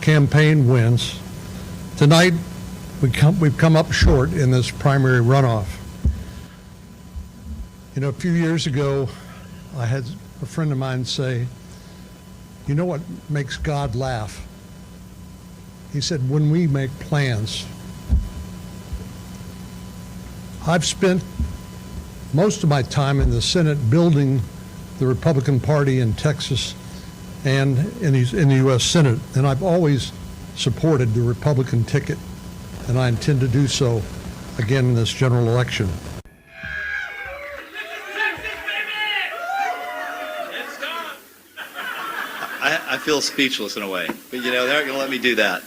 campaign wins. Tonight, we've come up short in this primary runoff. You know, a few years ago, I had a friend of mine say, you know what makes God laugh? He said, when we make plans. I've spent most of my time in the Senate building the Republican Party in Texas and in the U.S. Senate, and I've always supported the Republican ticket, and I intend to do so again in this general election. I feel speechless in a way, but you know, they're not going to let me do that.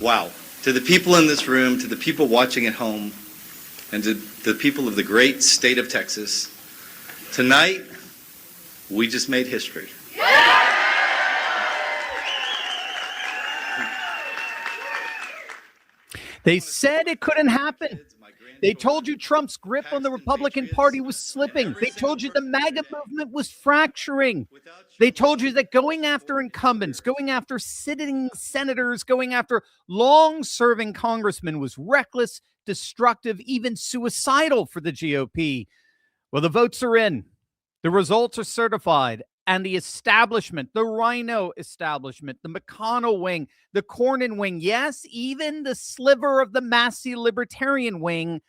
Wow. To the people in this room, to the people watching at home, and to the people of the great state of Texas, tonight, we just made history. They said it couldn't happen. They told you Trump's grip on the Republican Party was slipping. They told you the MAGA movement was fracturing. They told you that going after incumbents, going after sitting senators, going after long-serving congressmen was reckless, destructive, even suicidal for the GOP. Well, the votes are in. The results are certified. And the establishment, the Rhino establishment, the McConnell wing, the Cornyn wing, yes, even the sliver of the Massie libertarian wing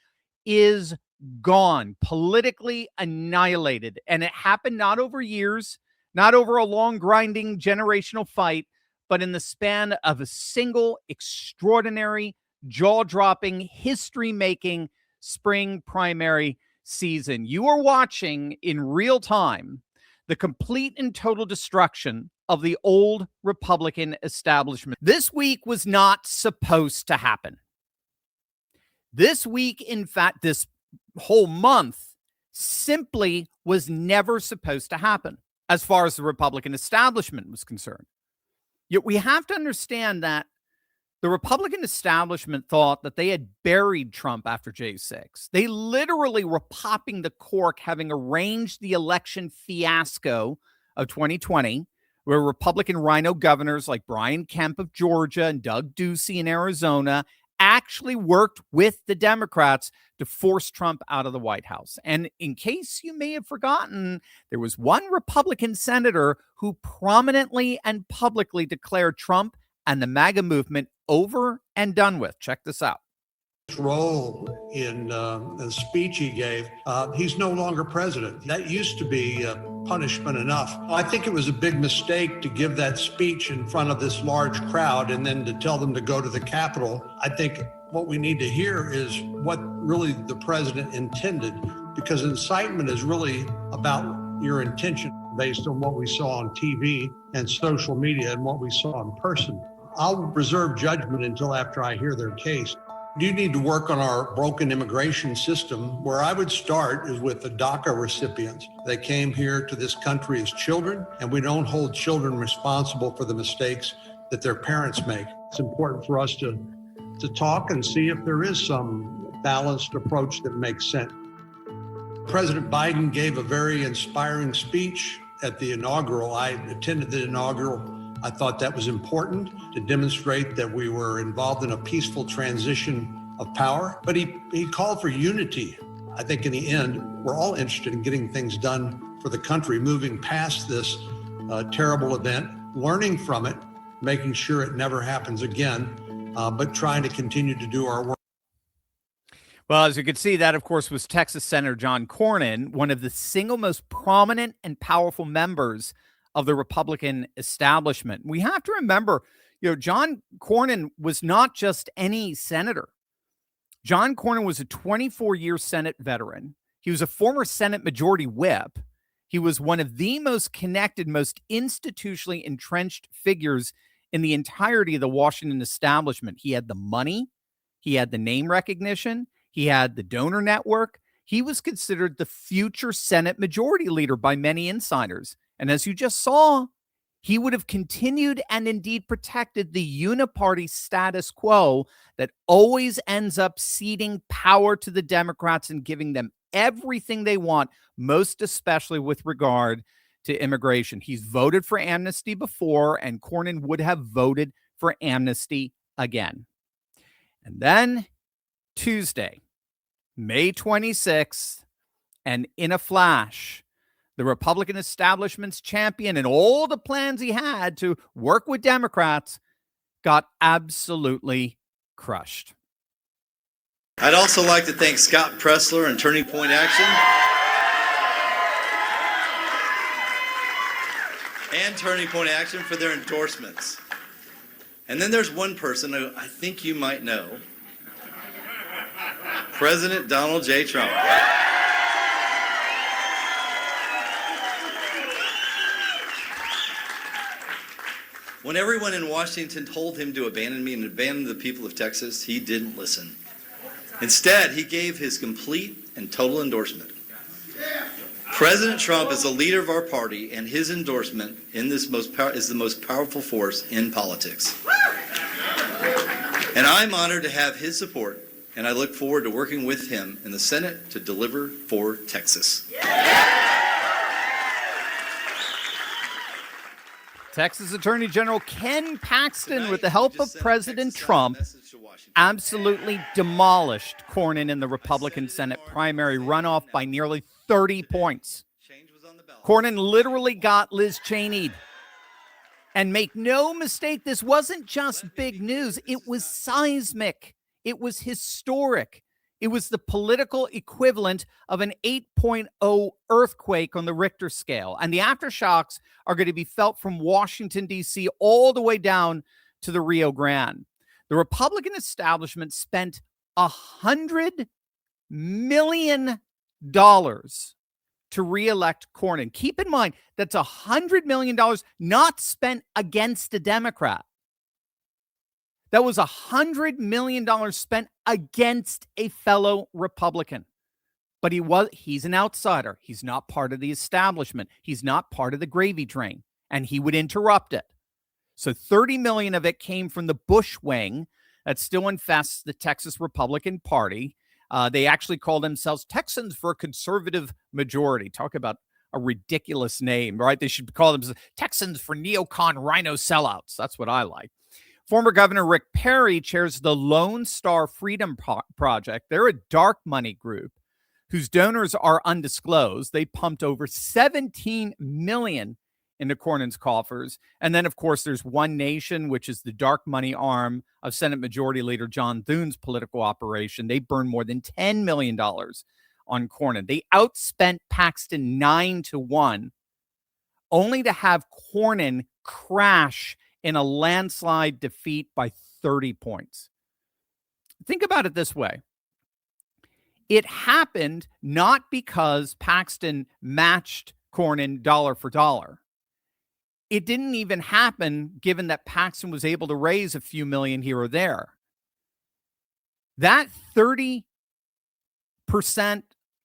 is gone, politically annihilated. And it happened not over years, not over a long, grinding generational fight, but in the span of a single extraordinary, jaw-dropping, history-making spring primary season. You are watching in real time the complete and total destruction of the old Republican establishment. This week was not supposed to happen. This week, in fact, this whole month simply was never supposed to happen as far as the Republican establishment was concerned. Yet we have to understand that the Republican establishment thought that they had buried Trump after J6. They literally were popping the cork, having arranged the election fiasco of 2020, where Republican rhino governors like Brian Kemp of Georgia and Doug Ducey in Arizona actually worked with the Democrats to force Trump out of the White House. And in case you may have forgotten, there was one Republican senator who prominently and publicly declared Trump and the MAGA movement over and done with. Check this out. Role in the speech he gave, he's no longer president. That used to be punishment enough. I think it was a big mistake to give that speech in front of this large crowd and then to tell them to go to the Capitol. I think what we need to hear is what really the president intended, because incitement is really about your intention based on what we saw on TV and social media and what we saw in person. I'll reserve judgment until after I hear their case. You need to work on our broken immigration system. Where I would start is with the DACA recipients. They came here to this country as children, and we don't hold children responsible for the mistakes that their parents make. It's important for us to talk and see if there is some balanced approach that makes sense. President Biden gave a very inspiring speech at the inaugural. I attended the inaugural. I thought that was important to demonstrate that we were involved in a peaceful transition of power. But he called for unity. I think in the end, we're all interested in getting things done for the country, moving past this terrible event, learning from it, making sure it never happens again, but trying to continue to do our work. Well, as you can see, that, of course, was Texas Senator John Cornyn, one of the single most prominent and powerful members of the Republican establishment. We have to remember, John Cornyn was not just any senator. John Cornyn was a 24-year Senate veteran. He was a former Senate Majority Whip. He was one of the most connected, most institutionally entrenched figures in the entirety of the Washington establishment. He had the money. He had the name recognition. He had the donor network. He was considered the future Senate Majority Leader by many insiders. And as you just saw, he would have continued and indeed protected the uniparty status quo that always ends up ceding power to the Democrats and giving them everything they want, most especially with regard to immigration. He's voted for amnesty before, and Cornyn would have voted for amnesty again. And then Tuesday, May 26th, and in a flash, the Republican establishment's champion and all the plans he had to work with Democrats got absolutely crushed. I'd also like to thank Scott Pressler and Turning Point Action for their endorsements. And then there's one person who I think you might know, President Donald J. Trump. When everyone in Washington told him to abandon me and abandon the people of Texas, he didn't listen. Instead, he gave his complete and total endorsement. President Trump is the leader of our party, and his endorsement is the most powerful force in politics. And I'm honored to have his support, and I look forward to working with him in the Senate to deliver for Texas. Texas Attorney General Ken Paxton, with the help of President Trump, absolutely demolished Cornyn in the Republican Senate primary runoff by nearly 30 points. Cornyn literally got Liz Cheney'd. And make no mistake, this wasn't just big news. It was seismic. It was historic. It was the political equivalent of an 8.0 earthquake on the Richter scale. And the aftershocks are going to be felt from Washington, D.C., all the way down to the Rio Grande. The Republican establishment spent $100 million to reelect Cornyn. Keep in mind, that's $100 million not spent against a Democrat. That was $100 million spent against a fellow Republican. But he's an outsider. He's not part of the establishment. He's not part of the gravy train, and he would interrupt it. So $30 million of it came from the Bush wing that still infests the Texas Republican Party. They actually call themselves Texans for a Conservative Majority. Talk about a ridiculous name, right? They should call themselves Texans for neocon rhino sellouts. That's what I like. Former Governor Rick Perry chairs the Lone Star Freedom Project. They're a dark money group whose donors are undisclosed. They pumped over $17 million into Cornyn's coffers. And then, of course, there's One Nation, which is the dark money arm of Senate Majority Leader John Thune's political operation. They burned more than $10 million on Cornyn. They outspent Paxton 9-1, only to have Cornyn crash in a landslide defeat by 30 points. Think about it this way. It happened not because Paxton matched Cornyn dollar for dollar. It didn't even happen given that Paxton was able to raise a few million here or there. That 30%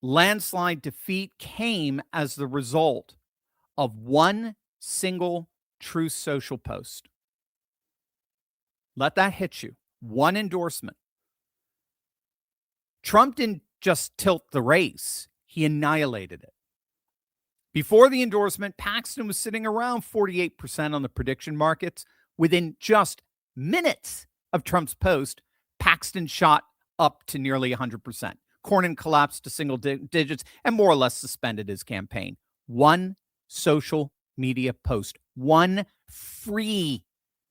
landslide defeat came as the result of one single Truth Social post. Let that hit you. One endorsement. Trump didn't just tilt the race. He annihilated it. Before the endorsement, Paxton was sitting around 48% on the prediction markets. Within just minutes of Trump's post, Paxton shot up to nearly 100%. Cornyn collapsed to single digits and more or less suspended his campaign. One social media post. One free,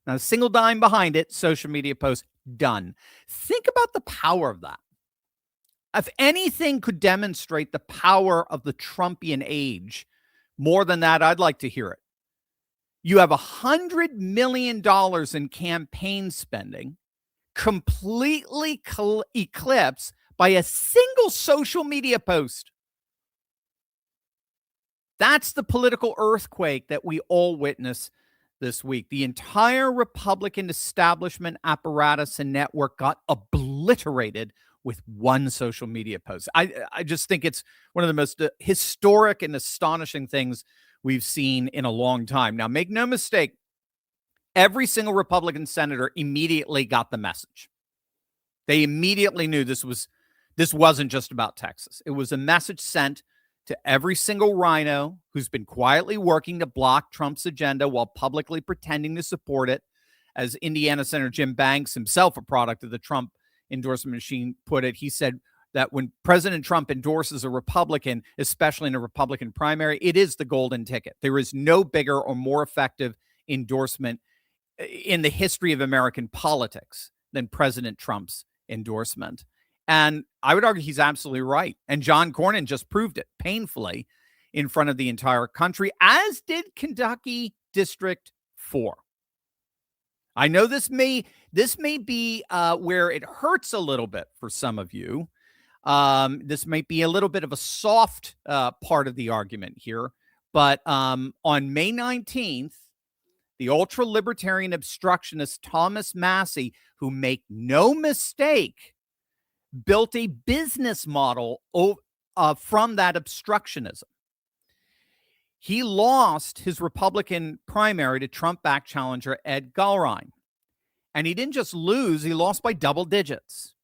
not a single dime behind it, social media post, done. Think about the power of that. If anything could demonstrate the power of the Trumpian age, more than that, I'd like to hear it. You have $100 million in campaign spending completely eclipsed by a single social media post. That's the political earthquake that we all witness this week. The entire Republican establishment apparatus and network got obliterated with one social media post. I just think it's one of the most historic and astonishing things we've seen in a long time. Now, make no mistake, every single Republican senator immediately got the message. They immediately knew this wasn't just about Texas. It was a message sent to every single rhino who's been quietly working to block Trump's agenda while publicly pretending to support it. as Indiana Senator Jim Banks, himself a product of the Trump endorsement machine, put it. He said that when President Trump endorses a Republican, especially in a Republican primary, it is the golden ticket. There is no bigger or more effective endorsement in the history of American politics than President Trump's endorsement. And I would argue he's absolutely right. And John Cornyn just proved it painfully in front of the entire country, as did Kentucky District 4. I know this may be where it hurts a little bit for some of you. This might be a little bit of a soft part of the argument here. But on May 19th, the ultra-libertarian obstructionist Thomas Massie, who, make no mistake, built a business model from that obstructionism. He lost his Republican primary to Trump-backed challenger Ed Gulrine. And he didn't just lose, he lost by double digits.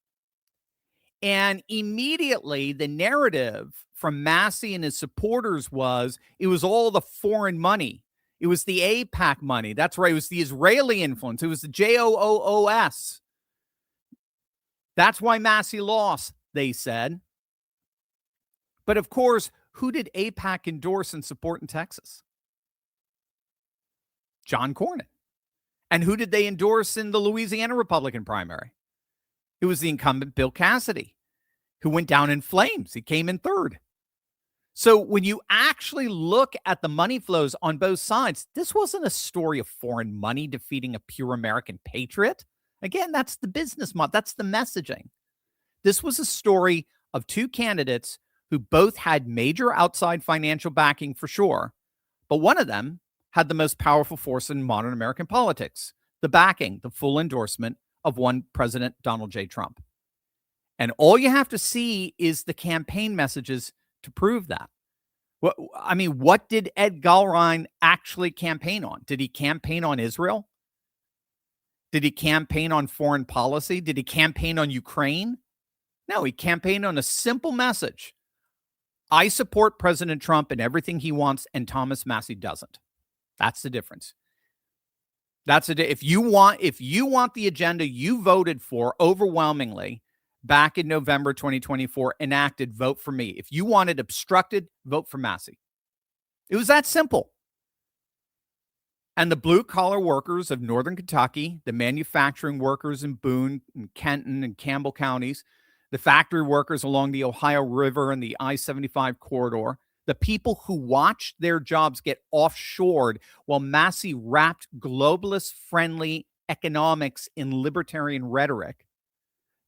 And immediately the narrative from Massie and his supporters was it was all the foreign money. It was the AIPAC money. That's right. It was the Israeli influence. It was the JOOS. That's why Massie lost, they said. But of course, who did AIPAC endorse and support in Texas? John Cornyn. And who did they endorse in the Louisiana Republican primary? It was the incumbent Bill Cassidy, who went down in flames. He came in third. So when you actually look at the money flows on both sides, this wasn't a story of foreign money defeating a pure American patriot. Again, that's the business model. That's the messaging. This was a story of two candidates who both had major outside financial backing for sure, but one of them had the most powerful force in modern American politics, the backing, the full endorsement of one President Donald J. Trump. And all you have to see is the campaign messages to prove that. What did Ed Gulrine actually campaign on? Did he campaign on Israel? Did he campaign on foreign policy? Did he campaign on Ukraine? No, he campaigned on a simple message. I support President Trump and everything he wants, and Thomas Massie doesn't. That's the difference. If you want the agenda you voted for overwhelmingly back in November 2024 enacted, vote for me. If you want it obstructed, vote for Massie. It was that simple. And the blue-collar workers of Northern Kentucky, the manufacturing workers in Boone and Kenton and Campbell counties, the factory workers along the Ohio River and the I-75 corridor, the people who watched their jobs get offshored while Massie wrapped globalist-friendly economics in libertarian rhetoric,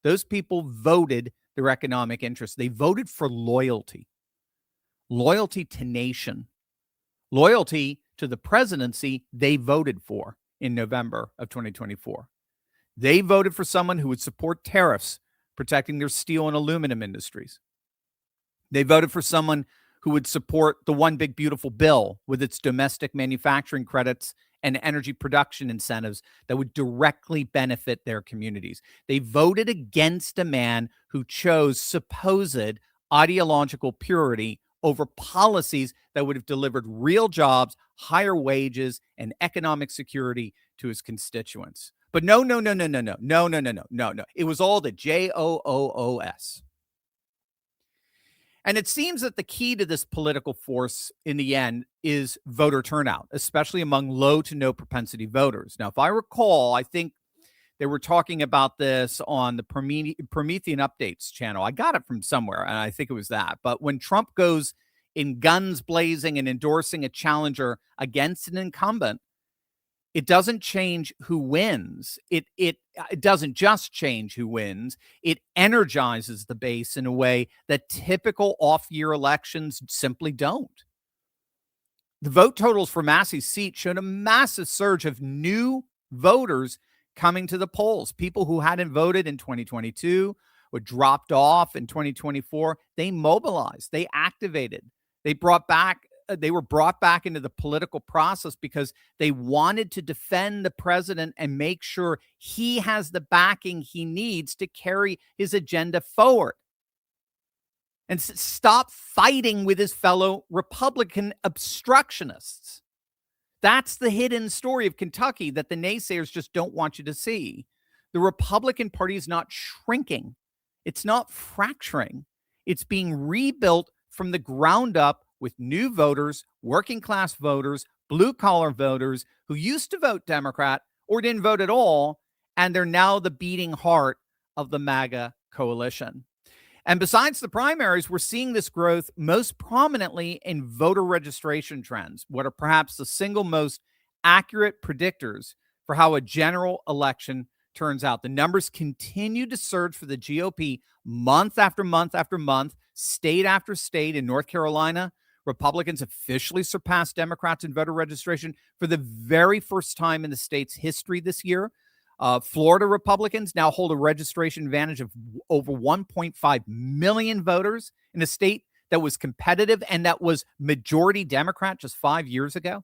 those people voted their economic interests. They voted for loyalty. Loyalty to nation. Loyalty to the presidency they voted for in November of 2024. They voted for someone who would support tariffs, protecting their steel and aluminum industries. They voted for someone who would support the One Big Beautiful Bill with its domestic manufacturing credits and energy production incentives that would directly benefit their communities. They voted against a man who chose supposed ideological purity over policies that would have delivered real jobs, higher wages, and economic security to his constituents. But no. It was all the JOOS. And it seems that the key to this political force in the end is voter turnout, especially among low to no propensity voters. Now, if I recall, I think they were talking about this on the Promethean Updates channel. I got it from somewhere, and I think it was that. But when Trump goes in guns blazing and endorsing a challenger against an incumbent, it doesn't change who wins. It doesn't just change who wins. It energizes the base in a way that typical off-year elections simply don't. The vote totals for Massie's seat showed a massive surge of new voters coming to the polls. People who hadn't voted in 2022 or dropped off in 2024, they mobilized, they activated, they were brought back into the political process because they wanted to defend the president and make sure he has the backing he needs to carry his agenda forward. And stop fighting with his fellow Republican obstructionists. That's the hidden story of Kentucky that the naysayers just don't want you to see. The Republican Party is not shrinking. It's not fracturing. It's being rebuilt from the ground up with new voters, working class voters, blue collar voters who used to vote Democrat or didn't vote at all. And they're now the beating heart of the MAGA coalition. And besides the primaries, we're seeing this growth most prominently in voter registration trends, what are perhaps the single most accurate predictors for how a general election turns out. The numbers continue to surge for the GOP month after month after month, state after state. In North Carolina, Republicans officially surpassed Democrats in voter registration for the very first time in the state's history this year. Florida Republicans now hold a registration advantage of over 1.5 million voters in a state that was competitive and that was majority Democrat just 5 years ago.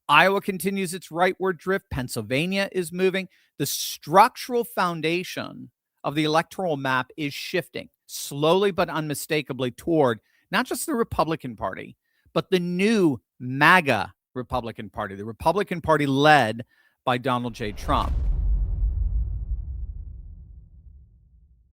Iowa continues its rightward drift. Pennsylvania is moving. The structural foundation of the electoral map is shifting slowly but unmistakably toward not just the Republican Party, but the new MAGA Republican Party, the Republican Party led by Donald J. Trump.